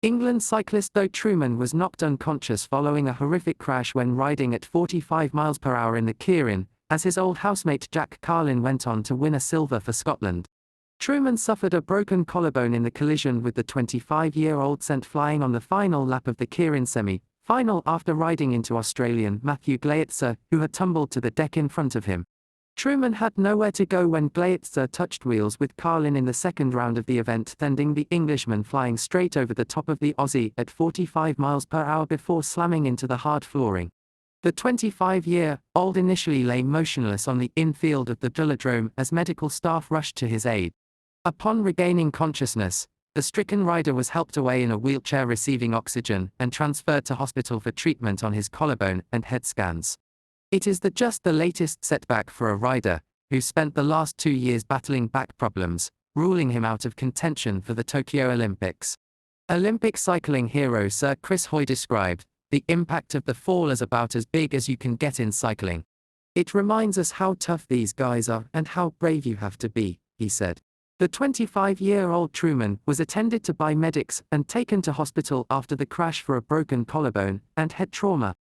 England cyclist Joe Truman was knocked unconscious following a horrific crash when riding at 45 miles per hour in the Keirin, as his old housemate Jack Carlin went on to win a silver for Scotland. Truman suffered a broken collarbone in the collision, with the 25-year-old sent flying on the final lap of the Keirin semi-final after riding into Australian Matthew Gleitzer, who had tumbled to the deck in front of him. Truman had nowhere to go when Gleitzer touched wheels with Carlin in the second round of the event, sending the Englishman flying straight over the top of the Aussie at 45 miles per hour before slamming into the hard flooring. The 25-year-old initially lay motionless on the infield of the velodrome as medical staff rushed to his aid. Upon regaining consciousness, the stricken rider was helped away in a wheelchair receiving oxygen and transferred to hospital for treatment on his collarbone and head scans. It is just the latest setback for a rider who spent the last 2 years battling back problems, ruling him out of contention for the Tokyo Olympics. Olympic cycling hero Sir Chris Hoy described the impact of the fall as about as big as you can get in cycling. "It reminds us how tough these guys are and how brave you have to be," he said. The 25-year-old Truman was attended to by medics and taken to hospital after the crash for a broken collarbone and head trauma.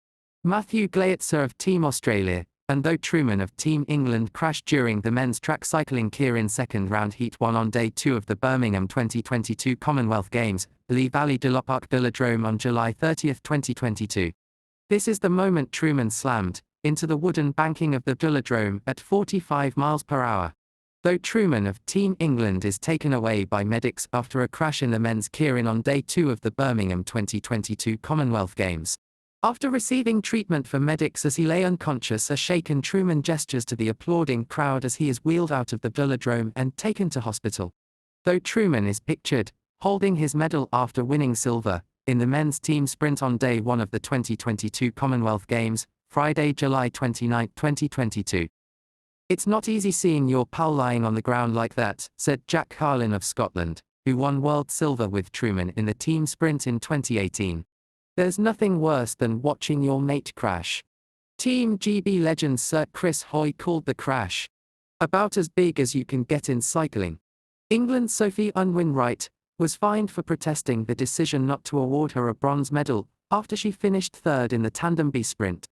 Matthew Gleitzer of Team Australia and Joe Truman of Team England crashed during the men's track cycling Keirin second round Heat 1 on Day 2 of the Birmingham 2022 Commonwealth Games, Lee Valley de l'Oparc Velodrome on July 30, 2022. This is the moment Truman slammed into the wooden banking of the velodrome at 45 miles per hour. Joe Truman of Team England is taken away by medics after a crash in the men's Keirin on Day 2 of the Birmingham 2022 Commonwealth Games. After receiving treatment from medics as he lay unconscious, a shaken Truman gestures to the applauding crowd as he is wheeled out of the velodrome and taken to hospital. Joe Truman is pictured holding his medal after winning silver in the men's team sprint on Day 1 of the 2022 Commonwealth Games, Friday, July 29, 2022. "It's not easy seeing your pal lying on the ground like that," said Jack Carlin of Scotland, who won world silver with Truman in the team sprint in 2018. "There's nothing worse than watching your mate crash." Team GB legend Sir Chris Hoy called the crash about as big as you can get in cycling. England's Sophie Unwin-Wright was fined for protesting the decision not to award her a bronze medal after she finished third in the tandem B sprint.